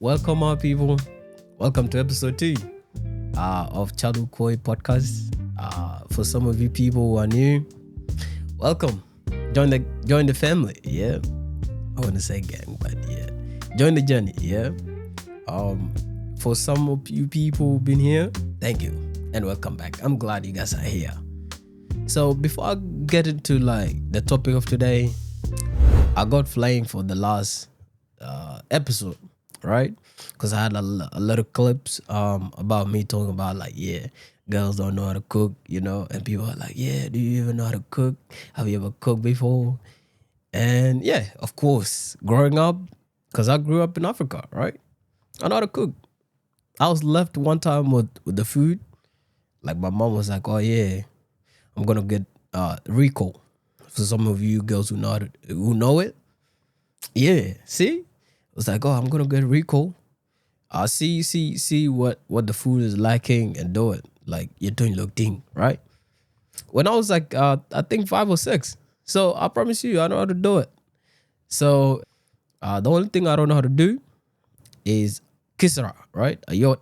Welcome, our people. Welcome to episode 2 of Chadu Koi podcast. For some of you people who are new, welcome. Join the family. Yeah, I want to say gang, but yeah, join the journey. Yeah. For some of you people who've been here, thank you and welcome back. I'm glad you guys are here. So before I get into the topic of today, I got flamed for the last episode, right? Because I had a lot of clips about me talking about girls don't know how to cook, and people are like, yeah, do you even know how to cook? Have you ever cooked before? And yeah, of course, growing up, because I grew up in Africa, right? I know how to cook. I was left one time with the food. Like my mom was like, oh yeah, I'm gonna get Rico. For some of you girls who know it. Yeah, see? It was like, oh, I'm gonna get Rico. See what the food is lacking and do it. Like you're doing your thing, right? When I was I think 5 or 6. So I promise you, I know how to do it. So the only thing I don't know how to do is kisra, right? A yacht.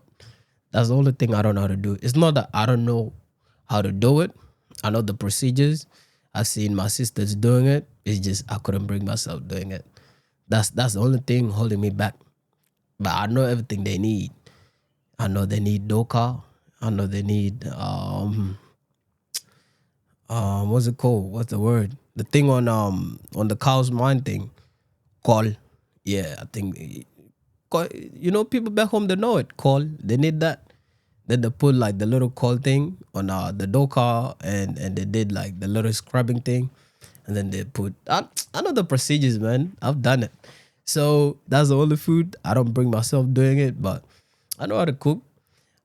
That's the only thing I don't know how to do. It's not that I don't know how to do it. I know the procedures. I've seen my sisters doing it. It's just I couldn't bring myself doing it. That's the only thing holding me back. But I know everything they need. I know they need doka. I know they need what's it called? What's the word? The thing on the cow's mind thing. Call. Yeah, I think people back home they know it. Call. They need that. Then they put the little call thing on the doka and they did the little scrubbing thing. And then they put I know the procedures, man. I've done it. So that's the only food. I don't bring myself doing it, but I know how to cook.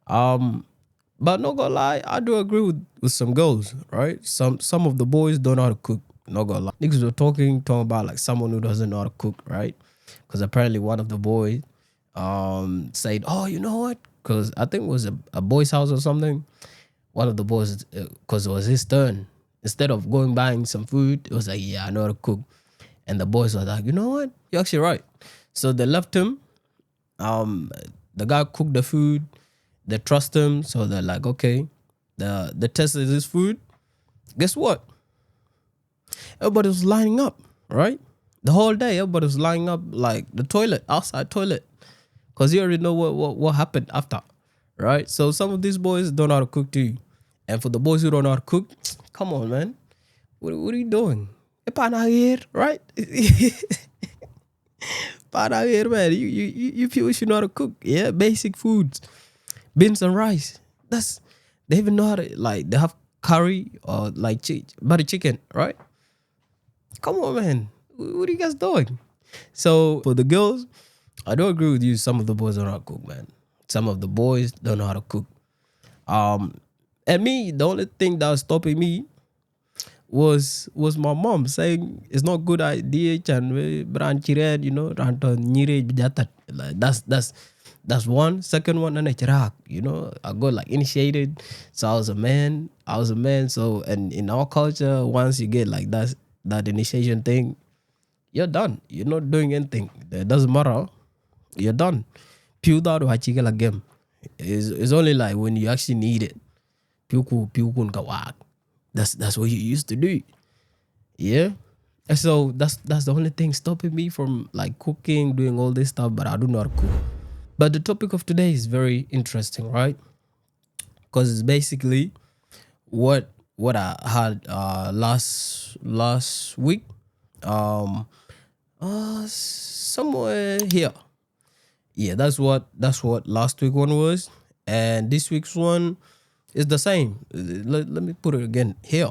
But not gonna lie, I do agree with some girls, right? Some of the boys don't know how to cook. Not gonna lie. Niggas were talking about someone who doesn't know how to cook, right? Because apparently one of the boys said, oh, you know what? Because I think it was a boy's house or something. One of the boys, because it was his turn. Instead of going buying some food, it was like, yeah, I know how to cook. And the boys were like, you know what? You're actually right. So they left him. The guy cooked the food. They trust him. So they're like, okay, the test is his food. Guess what? Everybody was lining up, right? The whole day, everybody was lining up the toilet, outside toilet. Because you already know what happened after, right? So some of these boys don't know how to cook too. And for the boys who don't know how to cook, come on, man. What are you doing? Here, right? Here, man. You people should know how to cook. Yeah, basic foods. Beans and rice. They even know how to, they have curry or butter chicken, right? Come on, man. What are you guys doing? So for the girls, I do agree with you. Some of the boys don't know how to cook, man. Some of the boys don't know how to cook. And me, the only thing that was stopping me was my mom saying it's not good idea and branchired, that's one. Second one, and I got initiated. So I was a man. So, and in our culture, once you get that initiation thing, you're done. You're not doing anything. It doesn't matter. You're done. Pew that hachigala game. It's only when you actually need it. Pew kun kawak. That's what you used to do. Yeah. And so that's the only thing stopping me from cooking, doing all this stuff, but I do not cook. But the topic of today is very interesting, right? Because it's basically what I had last week. Somewhere here. Yeah, that's what last week one was. And this week's one is the same. Let me put it again here.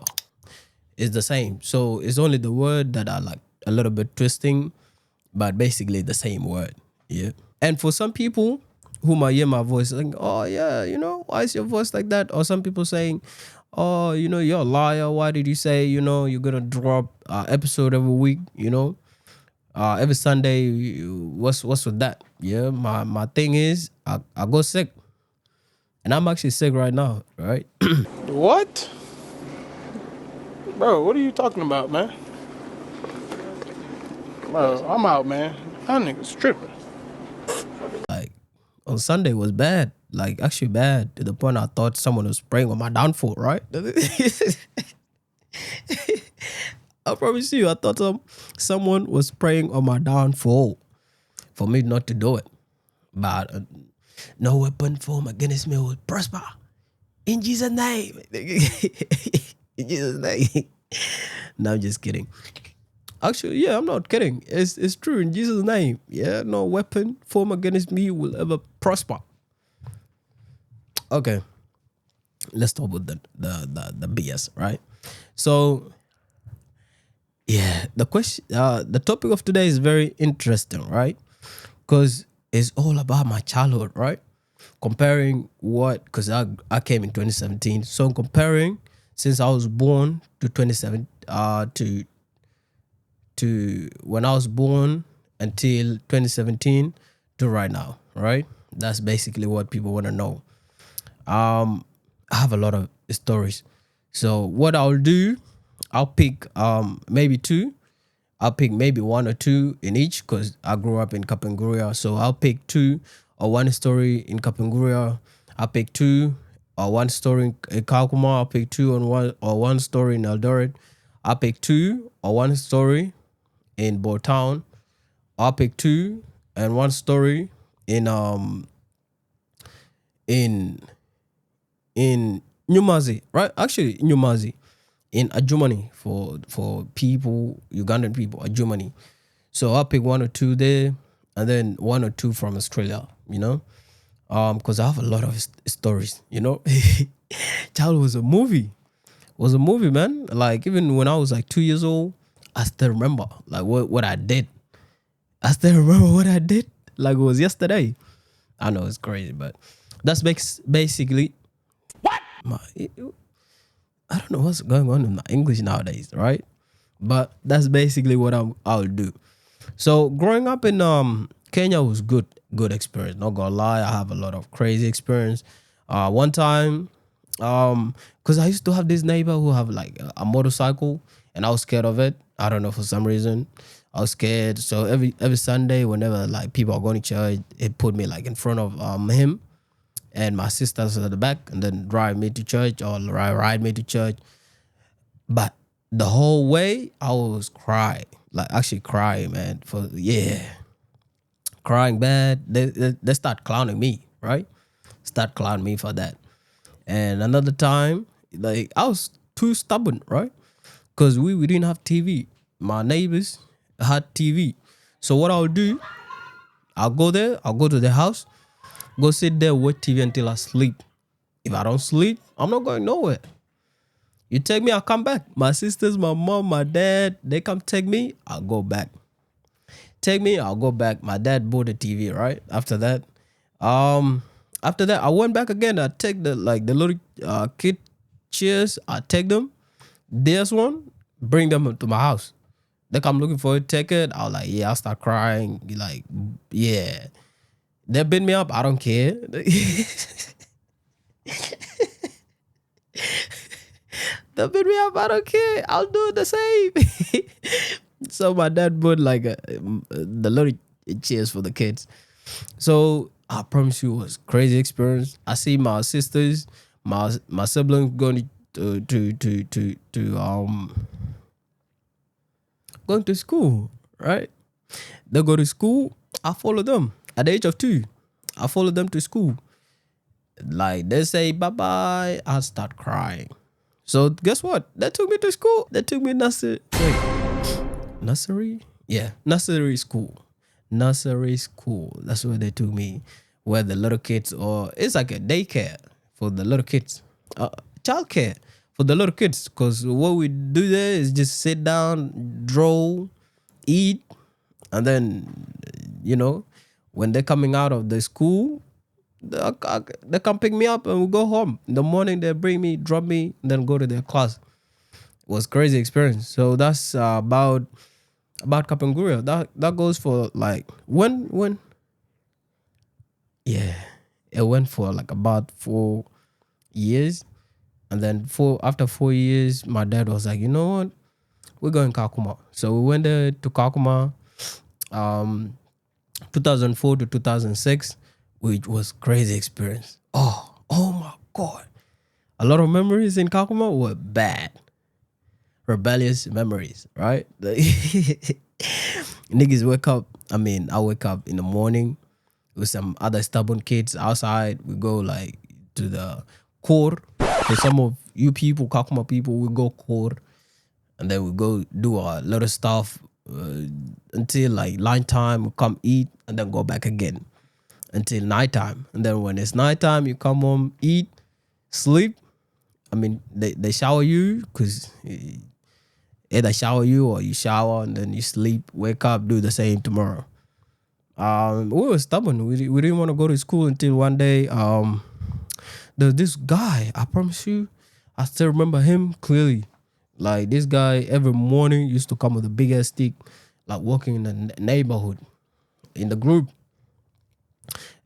It's the same. So it's only the word that are a little bit twisting, but basically the same word. Yeah. And for some people who might hear my voice, oh yeah, why is your voice like that? Or some people saying, oh, you're a liar. Why did you say, you're gonna drop episode every week? Every Sunday. What's with that? Yeah. My thing is, I go sick, and I'm actually sick right now. Right. What? Bro, what are you talking about, man? Bro, I'm out, man. That nigga's tripping. on Sunday was bad, like actually bad, to the point I thought someone was praying on my downfall, right? I promise you, I thought someone was praying on my downfall for me not to do it. But no weapon formed against me will prosper. In Jesus' name. In Jesus' name. No, I'm just kidding. Actually, yeah, I'm not kidding. It's true in Jesus' name. Yeah, no weapon formed against me will ever prosper. Okay, let's stop with the BS, right? So, yeah, the topic of today is very interesting, right? Because it's all about my childhood, right? Comparing because I came in 2017, so I'm comparing since I was born to 27 to when I was born until 2017 to right now, right? That's basically what people want to know. I have a lot of stories. So what I'll do, I'll pick maybe two. I'll pick maybe one or two in each because I grew up in Kapenguria. So I'll pick two or one story in Kapenguria. I'll pick two or one story in Kakuma. I'll pick two or one story in Eldoret. I'll pick two or one story in Botown. I'll pick two and one story in Nyumazi, right? Actually, Nyumazi in Adjumani for people, Ugandan people, Adjumani. So I'll pick one or two there, and then one or two from Australia. Because I have a lot of stories. Childhood was a movie. Was a movie, man. Like even when I was like 2 years old, I still remember like what I did. I still remember what I did like it was yesterday. I know it's crazy, but that's basically what I don't know what's going on in my English nowadays, right? But that's basically what I'll do. So growing up in Kenya was good experience. Not gonna lie, I have a lot of crazy experience. One time, because I used to have this neighbor who have like a motorcycle, and I was scared of it. I don't know, for some reason I was scared. So every Sunday, whenever like people are going to church, it put me like in front of him and my sisters at the back, and then drive me to church or ride me to church. But the whole way I was crying, like actually crying, man. Crying bad. They start clowning me, right? Start clowning me for that. And another time, like I was too stubborn, right? Because we didn't have TV. My neighbors had TV. So what I'll do, I'll go there, I'll go to their house, go sit there, watch TV until I sleep. If I don't sleep, I'm not going nowhere. You take me, I'll come back. My sisters, my mom, my dad, they come take me, I'll go back. Take me, I'll go back. My dad bought a TV, right? After that, I went back again. I take the little kid chairs, I take them. There's one, bring them to my house. They come looking for it, take it. I was like, yeah, I'll start crying. Like, yeah. They beat me up, I don't care. They beat me up, I don't care. I'll do the same. So my dad bought like the little chairs for the kids. So I promise you, it was crazy experience. I see my sisters, my siblings going going to school, right? They go to school, I follow them. At the age of 2, I follow them to school. Like they say bye-bye, I start crying. So guess what? They took me to school. They took me nursery. Nursery? Yeah, nursery school. Nursery school. That's where they took me. Where the little kids, or it's like a daycare for the little kids. Childcare for the little kids. Because what we do there is just sit down, draw, eat, and then, when they're coming out of the school, they come pick me up and we go home. In the morning, they bring me, drop me, and then go to their class. It was crazy experience. So that's about Kapenguria. That goes for like when yeah, it went for like about 4 years, and then after 4 years, my dad was like, you know what, we're going Kakuma. So we went there to Kakuma, 2004 to 2006. which was crazy experience. Oh my God. A lot of memories in Kakuma were bad. Rebellious memories, right? Niggas wake up. I wake up in the morning with some other stubborn kids outside. We go like to the core. For some of you people, Kakuma people, we go core, and then we go do a lot of stuff until like lunch time. We come eat and then go back again until nighttime. And then when it's nighttime, you come home, eat, sleep. They shower you because either shower you or you shower and then you sleep, wake up, do the same tomorrow. We were stubborn. We didn't want to go to school until one day. There's this guy. I promise you, I still remember him clearly. Like this guy, every morning used to come with a big ass stick, like walking in the neighborhood, in the group.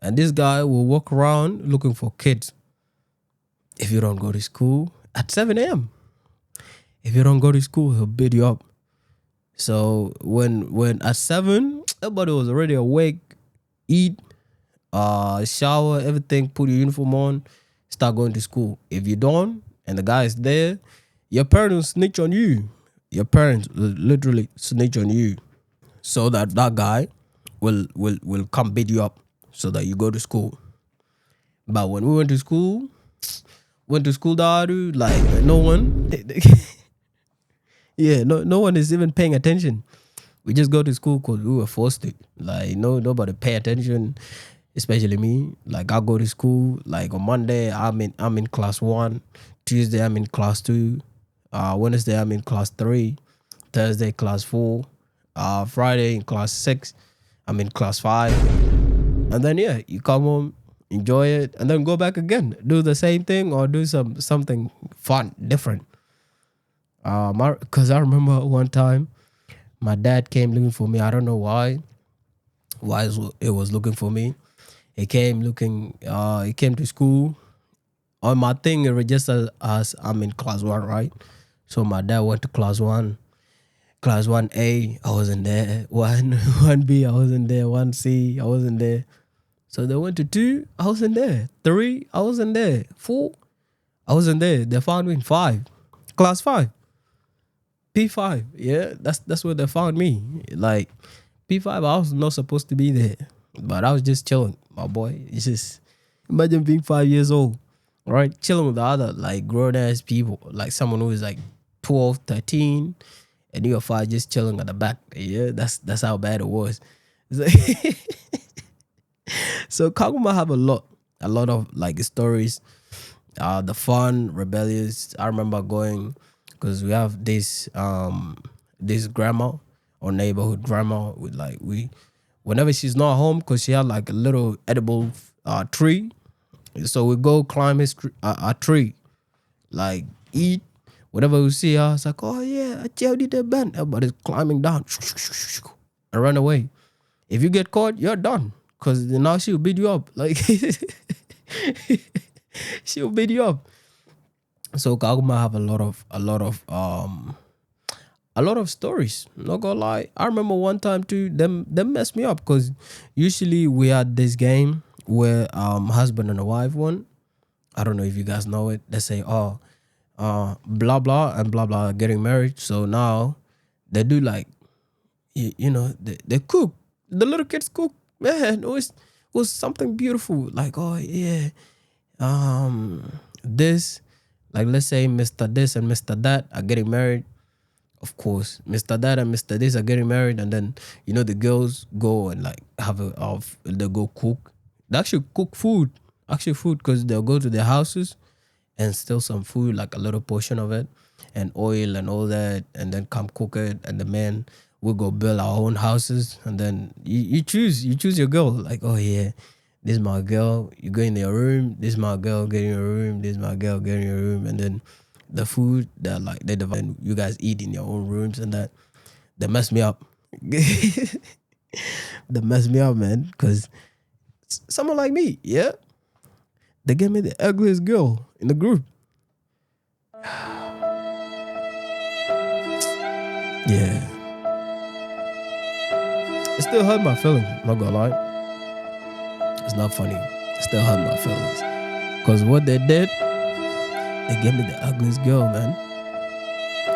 And this guy will walk around looking for kids. If you don't go to school at 7 a.m. If you don't go to school, he'll beat you up. So when at 7, everybody was already awake, eat, shower, everything, put your uniform on, start going to school. If you don't, and the guy is there, your parents will snitch on you. Your parents will literally snitch on you, so that guy will come beat you up, so that you go to school. But when we went to school, Daru, like no one, yeah, no one is even paying attention. We just go to school because we were forced to. Like nobody pay attention, especially me. Like I go to school. Like on Monday, I'm in class 1. Tuesday, I'm in class 2. Wednesday, I'm in class 3. Thursday, class 4. Friday, in class 6. I'm in class 5. And then yeah, you come home, enjoy it, and then go back again. Do the same thing or do something fun, different. Because I remember one time, my dad came looking for me. I don't know why it was looking for me. He came looking. He came to school. On my thing, it registered as I'm in class 1, right? So my dad went to class 1. Class 1A, I wasn't there. 1B, I wasn't there. 1C, I wasn't there. So they went to 2, I wasn't there. 3, I wasn't there. 4, I wasn't there. They found me in 5. Class 5. P5. Yeah, that's where they found me. Like P5, I was not supposed to be there. But I was just chilling, my boy. It's just imagine being 5 years old, right? Chilling with the other like grown ass people. Like someone who is like 12, 13, and you're 5 just chilling at the back. Yeah, that's how bad it was. It's like so Kaguma have a lot of like stories. The fun, rebellious. I remember going because we have this grandma or neighborhood grandma with like whenever she's not home because she had like a little edible tree, so we go climb a tree, like eat whatever we see her. It's like, oh yeah, I tell you the band. Everybody's climbing down and run away. If you get caught, you're done. Cause now she'll beat you up. Like she'll beat you up. So Kaguma have a lot of stories. Not gonna lie. I remember one time too, them messed me up because usually we had this game where husband and a wife won. I don't know if you guys know it. They say, blah blah and blah blah getting married. So now they do like they cook. The little kids cook. Man, it was something beautiful. Like, oh yeah, this, like let's say Mr. This and Mr. That are getting married. Of course, Mr. That and Mr. This are getting married, and then the girls go and like they go cook. They actually cook food, because they'll go to their houses and steal some food, like a little portion of it, and oil and all that, and then come cook it, and the men will go build our own houses, and then you choose your girl. Like, oh yeah, this is my girl. You go in your room. This is my girl. Get in your room. This is my girl. Get in your room, and then the food that like they divide, and you guys eat in your own rooms, and that they mess me up. They mess me up, man, because someone like me, yeah, they gave me the ugliest girl in the group. Yeah. It still hurt my feelings, not gonna lie. It's not funny. It still hurt my feelings. Because what they did, they gave me the ugliest girl, man.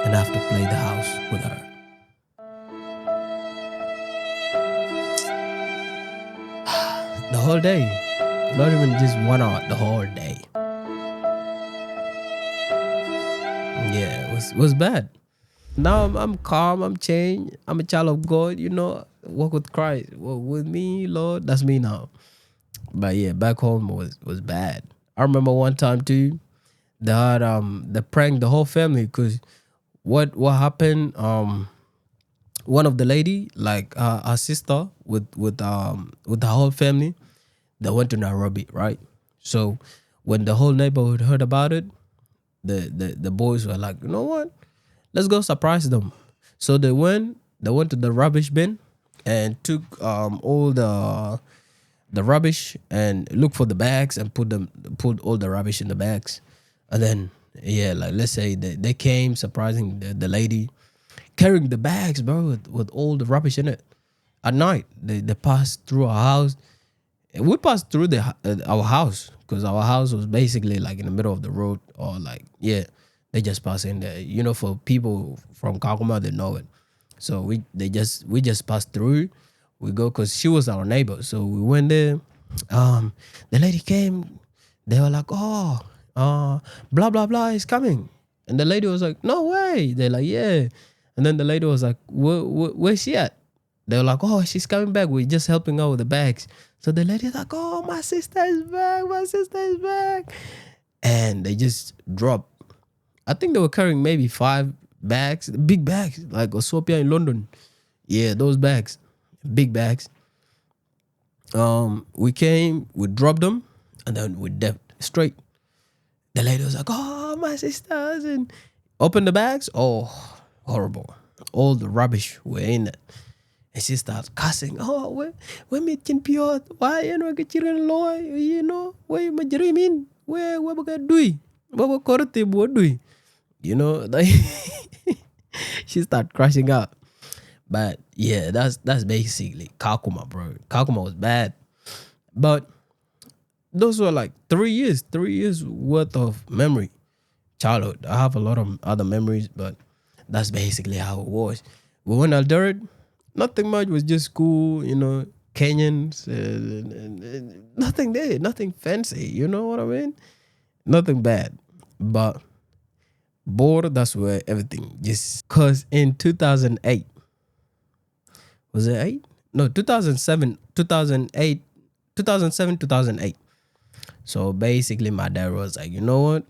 And I have to play the house with her. The whole day. Not even just 1 hour, the whole day. Yeah, it was bad. Now I'm calm, I'm changed. I'm a child of God, walk with Christ. Walk with me, Lord. That's me now. But yeah, back home was bad. I remember one time too, they had they pranked the whole family because what happened, one of the lady, like her sister with the whole family, they went to Nairobi, right? So when the whole neighborhood heard about it, the boys were like, you know what? Let's go surprise them. So they went to the rubbish bin and took all the rubbish and looked for the bags and put all the rubbish in the bags. And then like let's say they came surprising the lady carrying the bags, bro, with all the rubbish in it. At night, they passed through our house. We passed through our house because our house was basically like in the middle of the road, or like, yeah, they just pass in there. For people from Kakuma, they know it. So we just passed through. We go because she was our neighbor. So we went there. The lady came. They were like, oh, blah, blah, blah is coming. And the lady was like, no way. They're like, yeah. And then the lady was like, where's she at? They were like, oh, she's coming back. We're just helping out with the bags. So the lady's like, oh, my sister is back. My sister is back. And they just dropped. I think they were carrying maybe 5 bags, big bags, like Osopia in London. Yeah, those bags, big bags. We came, we dropped them, and then we dipped straight. The lady was like, oh, my sisters. And opened the bags. Oh, horrible. All the rubbish were in it. And she starts cussing. Oh, where me chin pure? Why get chirin loy? Where majrimin? Where baga dui? Baba korte bo dui? Like she started crashing out. But yeah, that's basically Kakuma, bro. Kakuma was bad. But those were like 3 years worth of memory. Childhood. I have a lot of other memories, but that's basically how it was. We went Eldoret. Nothing much, was just cool, Kenyans, nothing there, nothing fancy, you know what I mean? Nothing bad. But Bor, that's where everything just, because in 2008, was it 8? No, 2007, 2008. So basically my dad was like, you know what?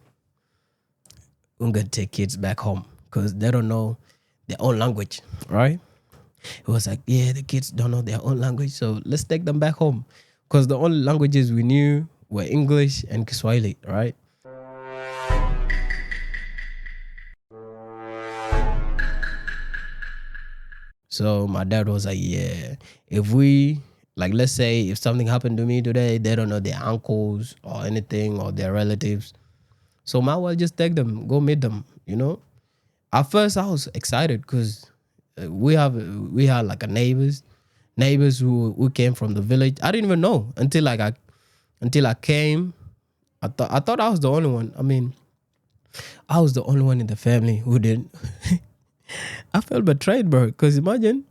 I'm going to take kids back home because they don't know their own language, right? It was like, yeah, the kids don't know their own language, so let's take them back home. Because the only languages we knew were English and Kiswahili, right? So my dad was like, yeah, if we, like, let's say if something happened to me today, they don't know their uncles or anything or their relatives. So might well just take them, go meet them, At first I was excited because we had like a neighbors who came from the village. I didn't even know until I came. I thought I was the only one. I mean, I was the only one in the family who didn't. I felt betrayed, bro. Because imagine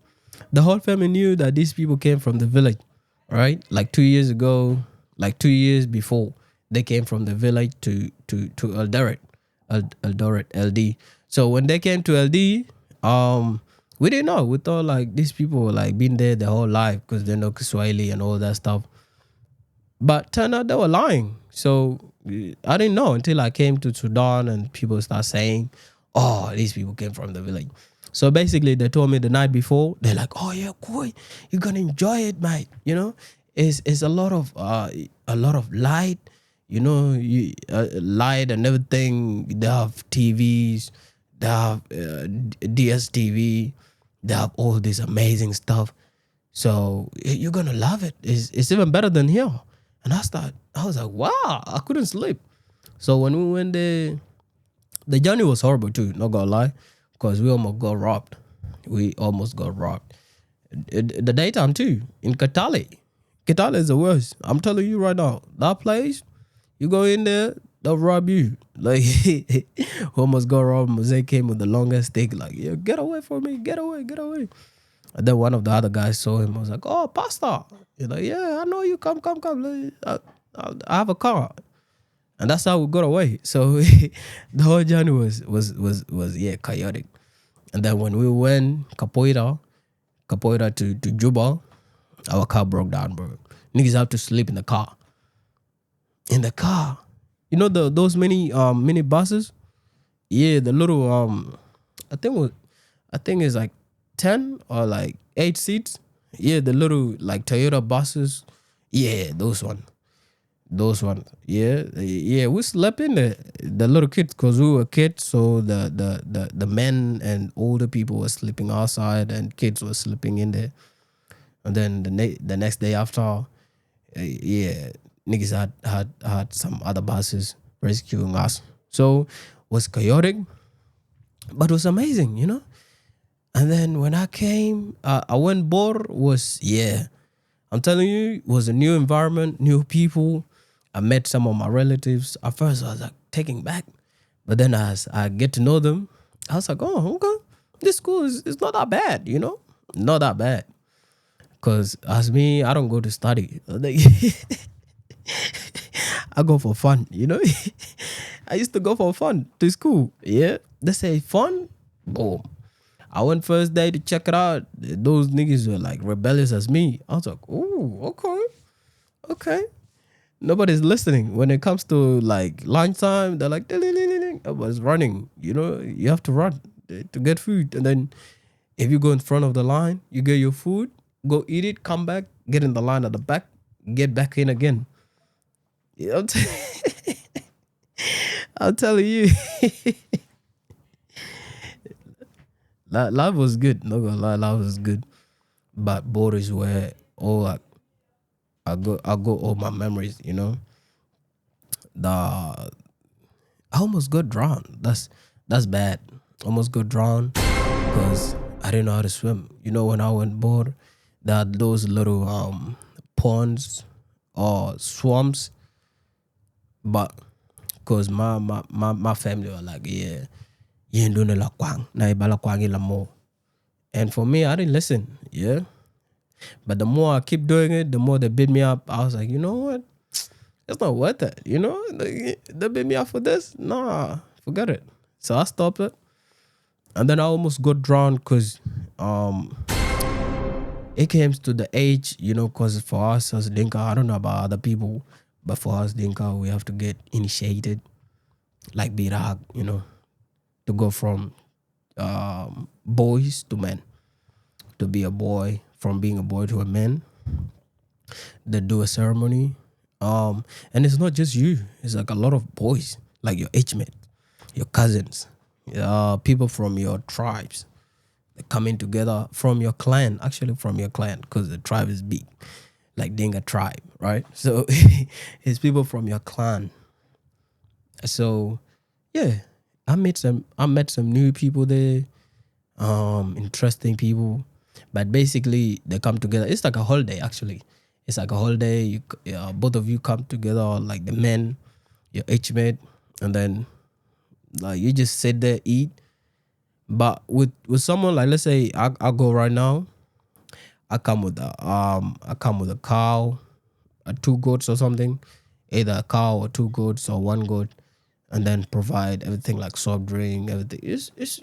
the whole family knew that these people came from the village, right? Like 2 years ago, like 2 years before, they came from the village to Eldoret, LD. So when they came to LD, we didn't know. We thought like these people were like been there their whole life because they know Kiswahili and all that stuff. But turned out they were lying. So I didn't know until I came to Sudan and people start saying, oh, these people came from the village. So basically they told me the night before, they're like, oh yeah, Koi, you're gonna enjoy it, mate. It's a lot of light, light and everything. They have TVs, they have DSTV. They have all this amazing stuff. So you're going to love it. It's even better than here. And I was like, wow, I couldn't sleep. So when we went there, the journey was horrible too, not going to lie, because we almost got robbed. The daytime too, in Katale. Kitale is the worst. I'm telling you right now. That place, you go in there, they'll rob you. Like, almost got robbed. Mosaic came with the longest stick. Like, yeah, get away from me. Get away, get away. And then one of the other guys saw him. I was like, oh, Pastor. He's like, yeah, I know you. Come, come, come. I have a car. And that's how we got away. So the whole journey was chaotic. And then when we went Capoeira to Juba, our car broke down, bro. Niggas have to sleep in the car. In the car. You know those mini buses? Yeah, the little I think it's like 10 or like 8 seats. Yeah, the little like Toyota buses. Yeah, those ones. Yeah, we slept in the little kids because we were kids. So the men and older people were sleeping outside, and kids were sleeping in there. And then the next day after, niggas had some other buses rescuing us. So it was chaotic, but it was amazing, you know. And then when I came, I went bored. I'm telling you, it was a new environment, new people. I met some of my relatives. At first, I was like taking back, but then as I get to know them, I was like, oh, okay, this school is not that bad, you know, not that bad. Cause as me, I don't go to study. Like, I go for fun, you know. I used to go for fun to school. Yeah, they say fun, boom. I went first day to check it out. Those niggas were like rebellious as me. I was like, oh, okay. Nobody's listening. When it comes to like lunchtime, they're like, I was running. You know, you have to run to get food. And then if you go in front of the line, you get your food, go eat it, come back, get in the line at the back, get back in again. You know, I'm telling you. Life was good. Not gonna lie, life was good. But borders were all like, I got all my memories, you know. I almost got drowned. That's bad. Almost got drowned because I didn't know how to swim. You know, when I went board, there are those little ponds or swamps. But because my family were like, yeah, you ain't doing la kwang, na ibala kwang la mo. And for me, I didn't listen. Yeah. But the more I keep doing it, the more they beat me up. I was like, you know what? It's not worth it. You know, they beat me up for this. Nah, forget it. So I stopped it. And then I almost got drowned because it came to the age, you know, because for us as Dinka, I don't know about other people, but for us Dinka, we have to get initiated, like Birag, you know, to go from boys to men, to be a boy, from being a boy to a man. They do a ceremony. And it's not just you. It's like a lot of boys, like your age mate, your cousins, people from your tribes. They're coming together from your clan, actually from your clan, because the tribe is big, like Dinka tribe, right? So it's people from your clan. So yeah, I met some new people there, interesting people. But basically, they come together. It's like a holiday, actually. It's like a holiday. Both of you come together, like the men, your age mate, and then like you just sit there, eat. But with someone like, let's say I go right now, I come with a cow, 2 goats or something, either a cow or 2 goats or 1 goat, and then provide everything like soft drink, everything. It's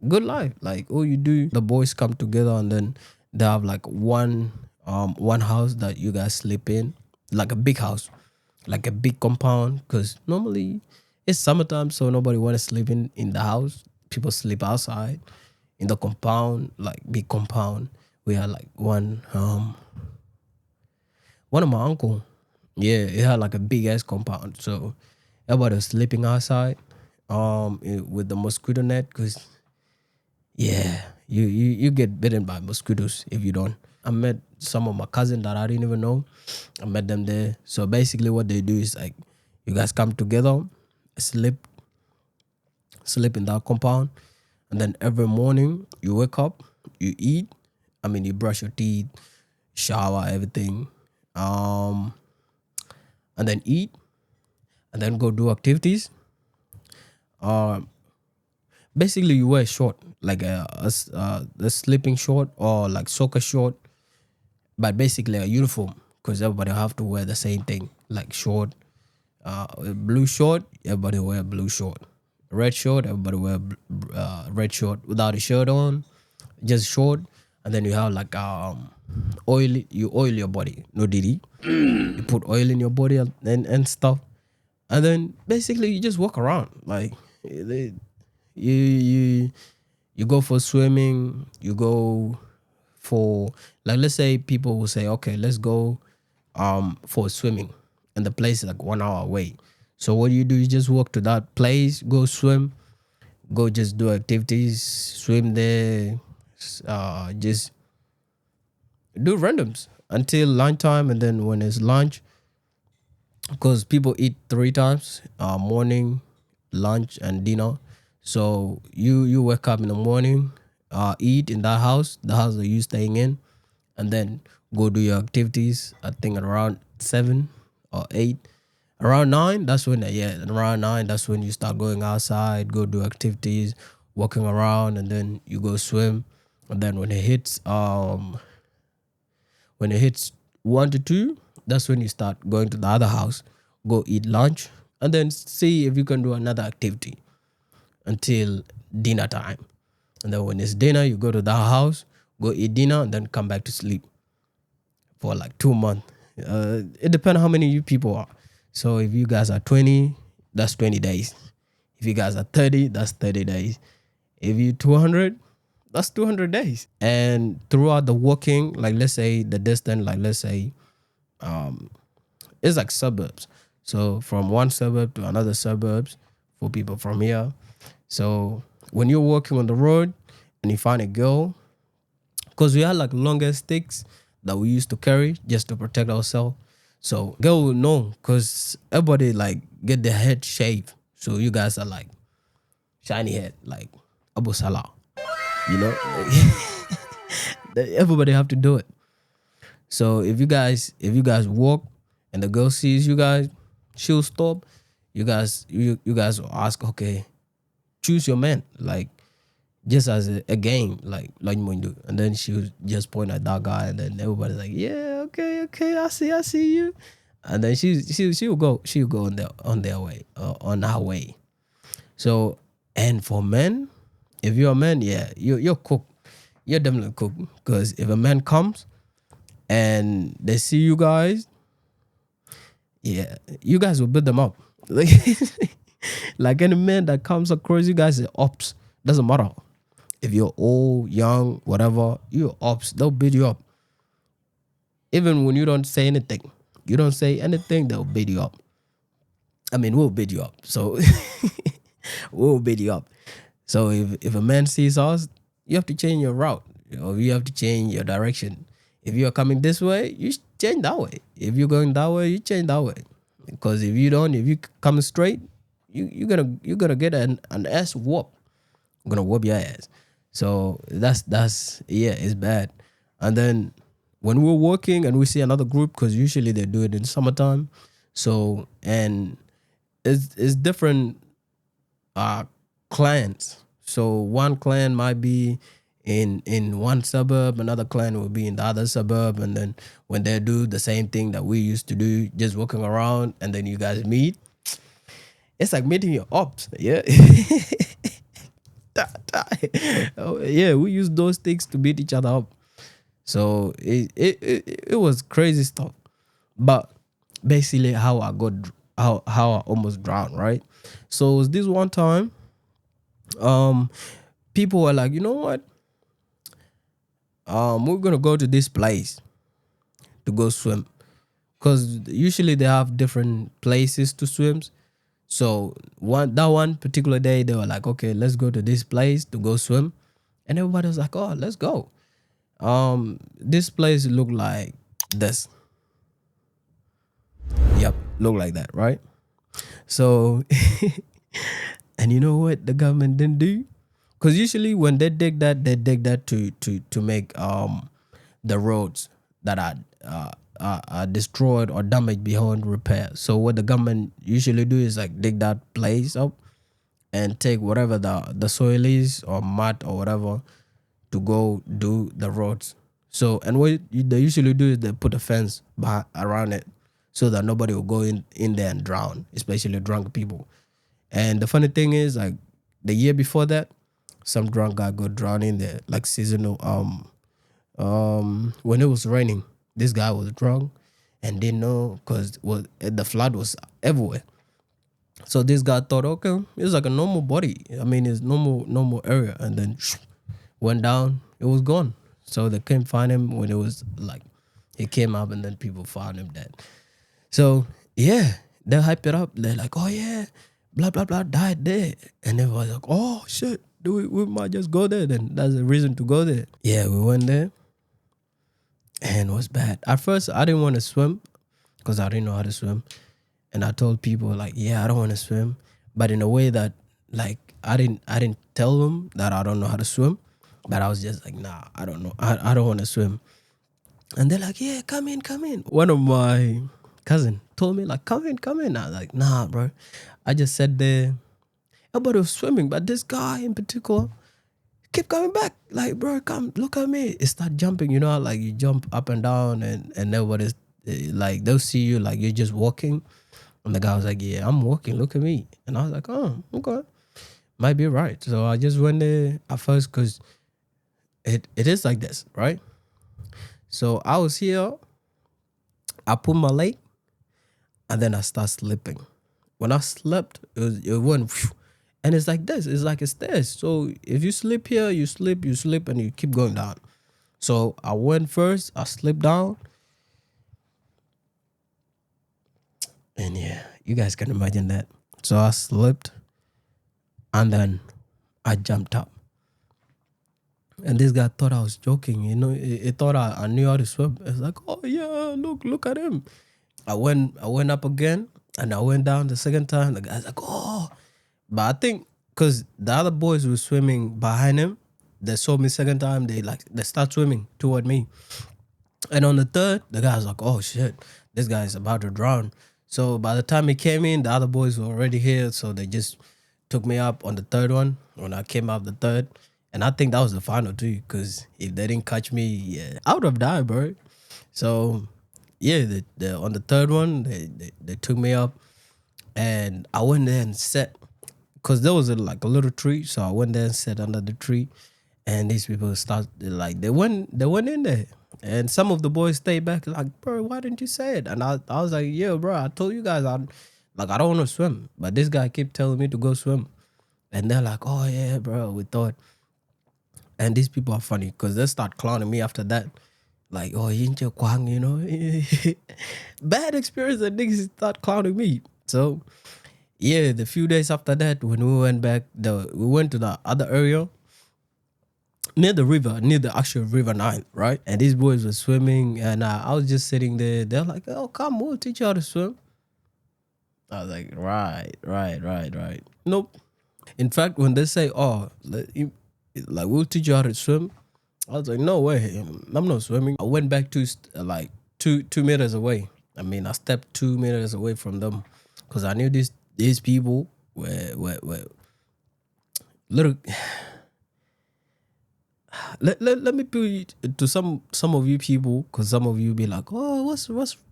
good life. Like all you do, the boys come together and then they have like one house that you guys sleep in, like a big house, like a big compound. Because normally it's summertime, so nobody want to sleep in the house. People sleep outside in the compound, like big compound. We had like one of my uncle, yeah, it had like a big ass compound. So everybody was sleeping outside with the mosquito net, because yeah, you get bitten by mosquitoes if you don't. I met some of my cousins that I didn't even know. I met them there. So basically what they do is like, you guys come together, sleep in that compound, and then every morning you wake up, you eat. I mean, you brush your teeth, shower, everything, um, and then eat, and then go do activities. Um, Basically, you wear short, like a sleeping short or like soccer short, but basically a uniform because everybody have to wear the same thing, like short, blue short, everybody wear blue short, red short, everybody wear red short without a shirt on, just short, and then you have like oil, you oil your body, no didi, you put oil in your body and stuff, and then basically you just walk around like you you go for swimming, you go for, like, let's say people will say, okay, let's go for swimming, and the place is like 1 hour away. So what you do, you just walk to that place, go swim, go just do activities, swim there, just do randoms until lunchtime, and then when it's lunch, because people eat 3 times, morning, lunch, and dinner. So you wake up in the morning, eat in that house, the house that you staying in, and then go do your activities. I think around 7 or 8, around 9. That's when around 9. That's when you start going outside, go do activities, walking around, and then you go swim. And then when it hits 1 to 2, that's when you start going to the other house, go eat lunch, and then see if you can do another activity until dinner time. And then when it's dinner, you go to that house, go eat dinner, and then come back to sleep for like 2 months. It depends how many you people are. So if you guys are 20, that's 20 days. If you guys are 30, that's 30 days. If you 200, that's 200 days. And throughout the walking, like let's say the distance, like let's say it's like suburbs. So from one suburb to another suburbs for people from here. So when you're walking on the road and you find a girl, because we had like longer sticks that we used to carry just to protect ourselves. So girl will know because everybody like get their head shaved. So you guys are like shiny head, like Abu Salah. You know, everybody have to do it. So if you guys walk and the girl sees you guys, she'll stop. You guys will ask, okay, choose your man, like just as a game, like Mundu. And then she would just point at that guy, and then everybody's like, yeah, okay, I see you. And then she'll go on their way, on her way. So, and for men, if you're a man, yeah, you're cooked. You're definitely cooked. Because if a man comes and they see you guys, yeah, you guys will build them up. Like any man that comes across you guys, ops. Doesn't matter. If you're old, young, whatever, you're ops. They'll beat you up. Even when you don't say anything. You don't say anything, they'll beat you up. I mean, we'll beat you up. So we'll beat you up. So if a man sees us, you have to change your route. Or you have to change your direction. If you're coming this way, you change that way. If you're going that way, you change that way. Because if you come straight, you're gonna get an ass whoop. I'm gonna whoop your ass. So that's it's bad. And then when we're walking and we see another group, because usually they do it in summertime. So and it's different clans. So one clan might be in one suburb, another clan will be in the other suburb, and then when they do the same thing that we used to do, just walking around, and then you guys meet, it's like meeting your ops. Yeah. Oh, yeah, we use those things to beat each other up. So it was crazy stuff. But basically how I almost drowned, right? So it was this one time, people were like, you know what? We're gonna go to this place to go swim. Because usually they have different places to swim. So that one particular day, they were like, okay, let's go to this place to go swim. And everybody was like, oh, let's go. This place looked like this. Yep, looked like that, right? So, and you know what the government didn't do? Because usually when they dig that to make the roads that are are destroyed or damaged beyond repair. So what the government usually do is like dig that place up and take whatever the soil is or mud or whatever to go do the roads. So and what they usually do is they put a fence around it so that nobody will go in there and drown, especially drunk people. And the funny thing is, like the year before that, some drunk guy got drowned in there, like seasonal. When it was raining, this guy was drunk and didn't know because the flood was everywhere. So this guy thought, okay, it's like a normal body. I mean, it's normal area, and then went down. It was gone. So they came find him when it was like he came up, and then people found him dead. So yeah, they hype it up. They're like, oh yeah, blah blah blah, died there, and everyone's like, oh shit, we might just go there. Then that's a reason to go there. Yeah, we went there, and it was bad. At first, I didn't want to swim because I didn't know how to swim. And I told people like, yeah, I don't want to swim, but in a way that like I didn't tell them that I don't know how to swim, but I was just like, nah, I don't know, I don't want to swim. And they're like, yeah, come in. One of my cousin told me like, come in. I was like, nah, bro. I just sat there. Everybody was swimming, but this guy in particular keep coming back. Like, bro, come look at me. It start jumping, you know, like you jump up and down, and everybody's like they'll see you like you're just walking. And the guy was like, yeah, I'm walking. Look at me. And I was like, oh, okay. Might be right. So I just went there at first because it is like this, right? So I was here. I put my leg and then I start slipping. When I slept, it went, and it's like this. It's like a stairs. So if you slip here, you slip, and you keep going down. So I went first. I slipped down. And yeah, you guys can imagine that. So I slipped and then I jumped up. And this guy thought I was joking, you know. He thought I knew how to swim. It's like, oh yeah, look at him. I went up again and I went down the second time. The guy's like, oh. But I think because the other boys were swimming behind him, they saw me second time, they start swimming toward me. And on the third, the guy's like, oh shit, this guy is about to drown. So by the time he came in, the other boys were already here. So they just took me up on the third one when I came up the third. And I think that was the final too, because if they didn't catch me, yeah, I would have died, bro. So yeah, on the third one, they took me up and I went there and sat, because there was like a little tree. So I went there and sat under the tree. And these people they went in there. And some of the boys stayed back like, bro, why didn't you say it? And I was like, yeah, bro, I told you guys I don't want to swim. But this guy kept telling me to go swim. And they're like, oh yeah, bro, we thought. And these people are funny because they start clowning me after that. Like, oh, Yinche Kwang, you know. Bad experience, and niggas start clowning me. So yeah, the few days after that, when we went back, we went to the other area near the actual river Nile, right? And these boys were swimming, and I was just sitting there. They're like, oh, come, we'll teach you how to swim. I was like, right. Nope. In fact, when they say, oh, like we'll teach you how to swim, I was like, no way, I'm not swimming. I went back to like 2 meters away. I mean, I stepped 2 meters away from them because I knew these people were little. Let me put you to some of you people, because some of you be like, oh,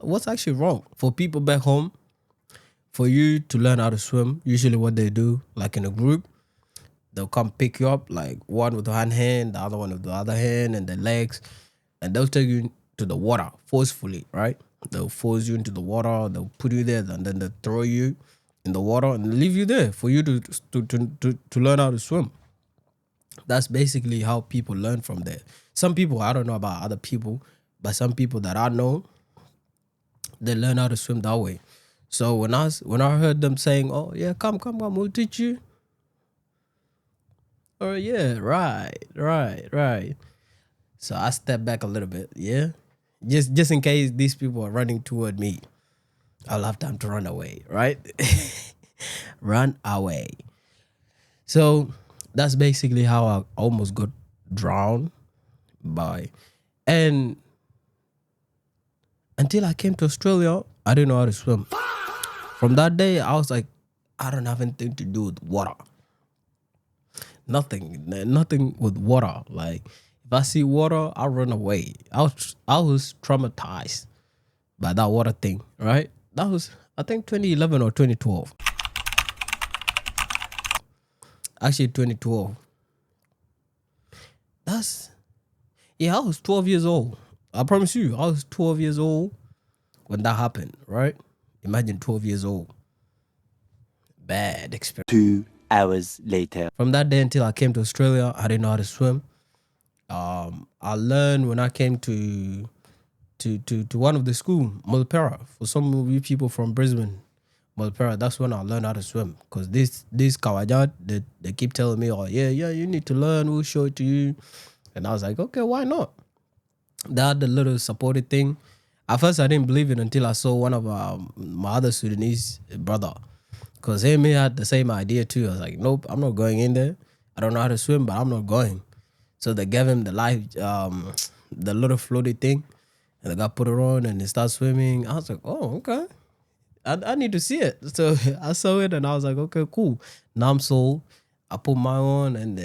what's actually wrong? For people back home, for you to learn how to swim, usually what they do, like in a group, they'll come pick you up, like one with one hand, the other one with the other hand, and the legs, and they'll take you to the water forcefully, right? They'll force you into the water, they'll put you there, and then they'll throw you in the water and leave you there for you to learn how to swim. That's basically how people learn from there. Some people, I don't know about other people, but some people that I know, they learn how to swim that way. So when I heard them saying, oh yeah, come, we'll teach you. Oh yeah, right. So I stepped back a little bit, yeah? Just in case these people are running toward me, I'll have time to run away, right? Run away. So that's basically how I almost got drowned by. And until I came to Australia, I didn't know how to swim. From that day, I was like, I don't have anything to do with water. Nothing with water. Like if I see water, I run away. I was traumatized by that water thing, right? That was I think 2011 or 2012. Actually 2012. I was 12 years old. I promise you, I was 12 years old when that happened, right? Imagine 12 years old. Bad experience. 2 hours later. From that day until I came to Australia, I didn't know how to swim. I learned when I came to one of the school, Mulpera. For some of you people from Brisbane, Mulpera, that's when I learned how to swim. Because this Kawajat, they keep telling me, oh yeah, you need to learn, we'll show it to you. And I was like, okay, why not? They had the little supported thing. At first, I didn't believe it until I saw one of my other Sudanese brother. Because he had the same idea too. I was like, nope, I'm not going in there. I don't know how to swim, but I'm not going. So they gave him the the little floaty thing. And the guy put it on and he started swimming. I was like, oh, okay. I need to see it. So I saw it and I was like, okay, cool. Now I'm sold. I put mine on and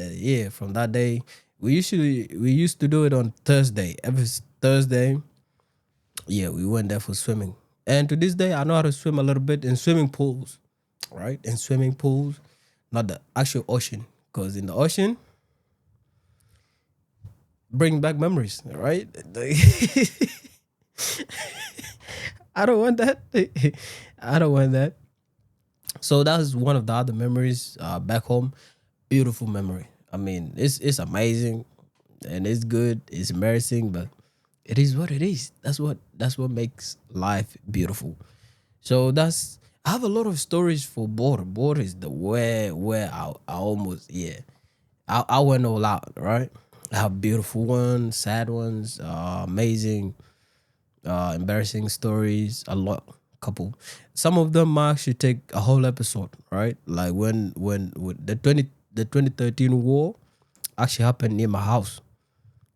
from that day, we used to do it on Thursday. Every Thursday, we went there for swimming. And to this day, I know how to swim a little bit in swimming pools, right? In swimming pools, not the actual ocean. Because in the ocean, bring back memories, right? I don't want that. I don't want that. So that's one of the other memories back home. Beautiful memory. I mean, it's amazing and it's good. It's embarrassing, but it is what it is. That's what makes life beautiful. So I have a lot of stories for border. Border is the where I almost I went all out, right? I have beautiful ones, sad ones, amazing, embarrassing stories, a lot, couple. Some of them might actually take a whole episode, right? Like when the 2013 war actually happened near my house,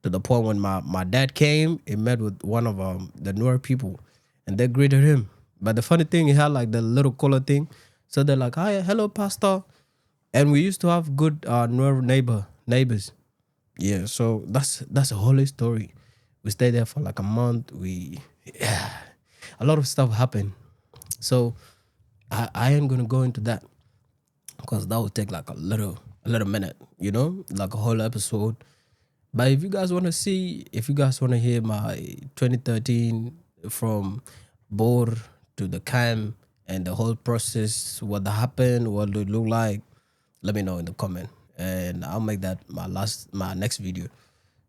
to the point when my dad came, he met with one of the newer people, and they greeted him. But the funny thing, he had like the little collar thing, so they're like, "Hi, hello, pastor," and we used to have good newer neighbors. Yeah, so that's a whole story. We stayed there for like a month. A lot of stuff happened. So I ain't gonna go into that because that would take like a little minute, like a whole episode. But if you guys want to hear my 2013 from Bor to the camp and the whole process, what happened, what it look like, let me know in the comment, and I'll make that my next video.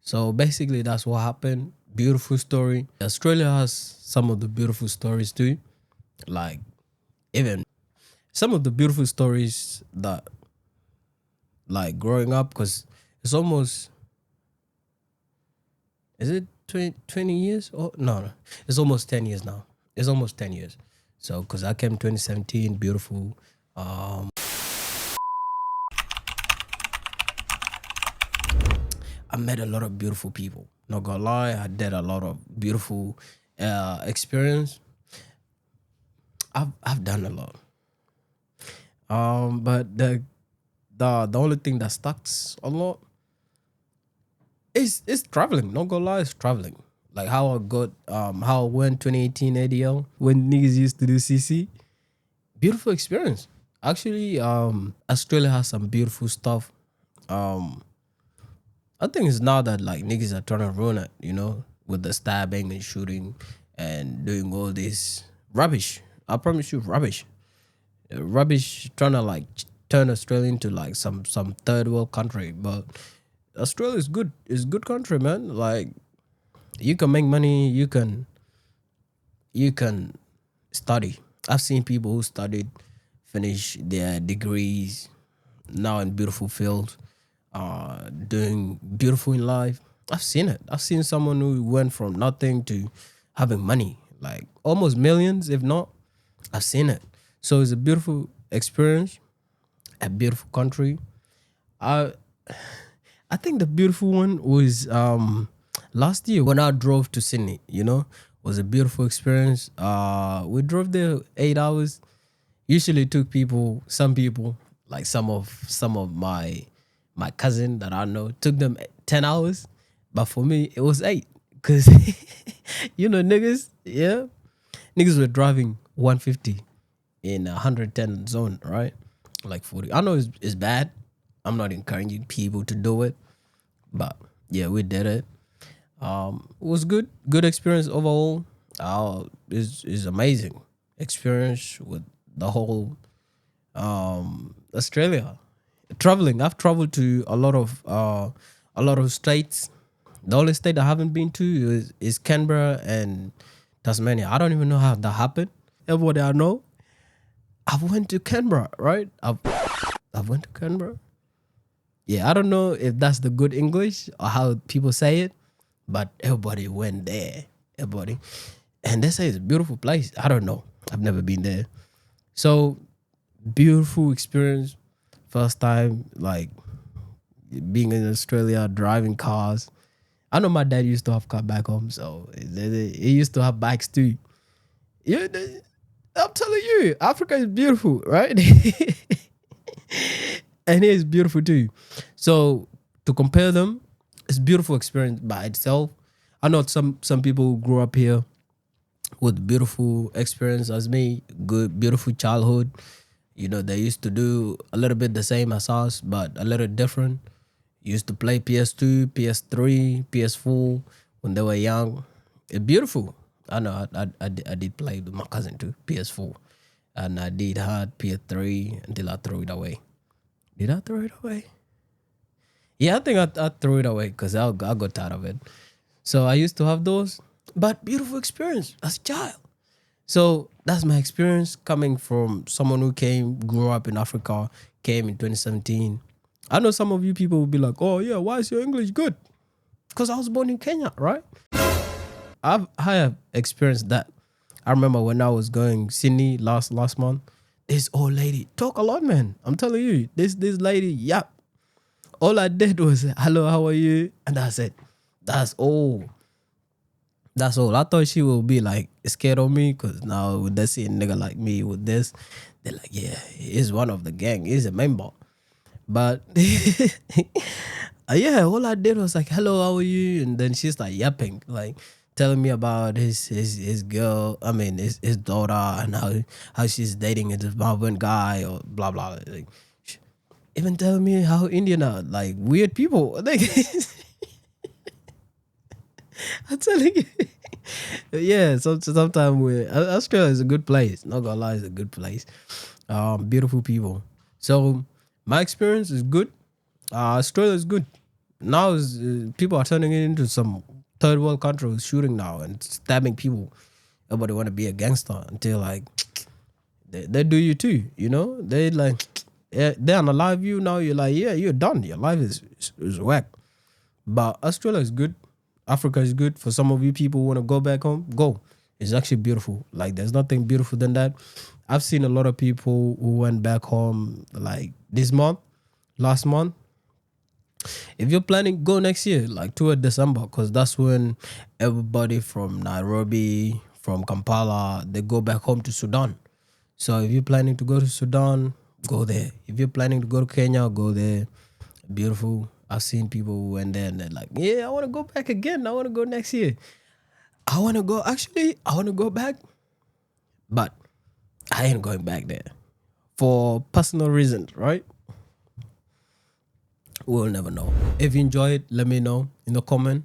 So basically, that's what happened. Beautiful story. Australia has some of the beautiful stories too, like even some of the beautiful stories that, like growing up, because it's almost, is it 20 years? Oh, no, it's almost 10 years now. It's almost 10 years. So, because I came 2017, beautiful. I met a lot of beautiful people. Not gonna lie, I did a lot of beautiful experience. I've done a lot. But the only thing that stacks a lot is traveling. Not gonna lie, it's traveling. Like how I went 2018 ADL when niggas used to do CC. Beautiful experience. Actually, Australia has some beautiful stuff. I think it's now that like niggas are trying to ruin it, with the stabbing and shooting and doing all this rubbish. I promise you, rubbish. Rubbish trying to like turn Australia into like some third world country. But Australia is good. It's a good country, man. Like you can make money, you can study. I've seen people who studied, finish their degrees, now in beautiful fields, doing beautiful in life. I've seen it. I've seen someone who went from nothing to having money, like almost millions, if not. I've seen it. So it's a beautiful experience, a beautiful country. I think the beautiful one was last year when I drove to Sydney, was a beautiful experience. We drove there 8 hours. Usually it took some people, like some of my cousin that I know, took them 10 hours, but for me it was 8, cause niggas, yeah, niggas were driving 150 in 110 zone, right? Like 40. I know it's bad. I'm not encouraging people to do it, but yeah, we did it. It was good experience overall. Is amazing experience with the whole Australia. Traveling, I've traveled to a lot of states. The only state I haven't been to is Canberra and Tasmania. I don't even know how that happened. Everybody I know, I've went to Canberra, right? I've went to Canberra. Yeah, I don't know if that's the good English or how people say it, but everybody went there. Everybody. And they say it's a beautiful place. I don't know. I've never been there. So beautiful experience. First time like being in Australia, driving cars. I know my dad used to have car back home, so he used to have bikes too. Yeah, I'm telling you, Africa is beautiful, right? And it is beautiful too. So to compare them, it's beautiful experience by itself. I know some people who grew up here with beautiful experience as me, good beautiful childhood. They used to do a little bit the same as us, but a little different. Used to play PS2, PS3, PS4 when they were young. It's beautiful. I know I did play with my cousin too, PS4. And I did had PS3 until I threw it away. Did I throw it away? Yeah, I think I threw it away because I got tired of it. So I used to have those, but beautiful experience as a child. So that's my experience coming from someone who grew up in Africa, came in 2017. I know some of you people will be like, oh yeah, why is your English good? Because I was born in Kenya, right? I have experienced that. I remember when I was going Sydney last month, this old lady talk a lot, man. I'm telling you, this lady, yep. All I did was, hello, how are you? And I said, that's all. That's all. I thought she would be like scared of me because now when they see a nigga like me with this, they're like, yeah, he's one of the gang. He's a member. But yeah, all I did was like, hello, how are you? And then she's like yapping, like telling me about his girl, his daughter and how she's dating a Zimbabwean guy or blah, blah. Like, even telling me how Indian are like weird people. Like, I'm telling you. Yeah, sometimes Australia is a good place. Not gonna lie, it's a good place. Beautiful people. So my experience is good. Australia is good. Now people are turning it into some third world country with shooting now and stabbing people. Everybody want to be a gangster until like they do you too. They like they unalive you now. You're like, yeah, you're done. Your life is whack. But Australia is good. Africa is good. For some of you people who want to go back home, go. It's actually beautiful. Like there's nothing beautiful than that. I've seen a lot of people who went back home like last month. If you're planning, go next year, like toward December, because that's when everybody from Nairobi, from Kampala, they go back home to Sudan. So if you're planning to go to Sudan, go there. If you're planning to go to Kenya, go there. Beautiful. I've seen people who went there and they're like, yeah, I want to go back again. I want to go next year. I want to go back, but I ain't going back there for personal reasons, right? We'll never know. If you enjoy it, let me know in the comment.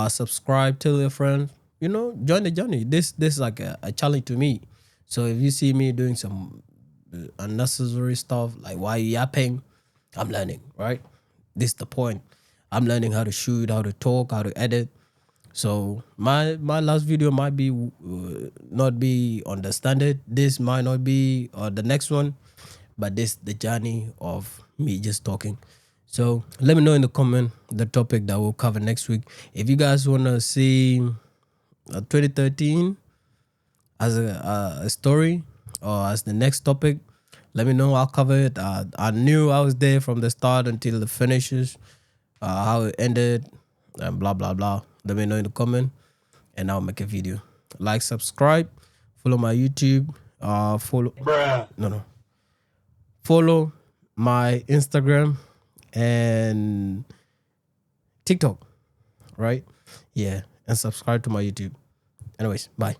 Subscribe, tell your friends. Join the journey. This is like a challenge to me. So if you see me doing some unnecessary stuff, like why you yapping, I'm learning, right? This is the point. I'm learning how to shoot, how to talk, how to edit. So my last video might be not be on the standard. This might not be the next one, but this the journey of me just talking. So let me know in the comment the topic that we'll cover next week. If you guys want to see 2013 as a story or as the next topic, let me know. I'll cover it. I knew I was there from the start until the finishes, how it ended, and blah, blah, blah. Let me know in the comment, and I'll make a video. like, subscribe, follow my YouTube, follow my Instagram and TikTok, right? Yeah, and subscribe to my YouTube. Anyways, bye.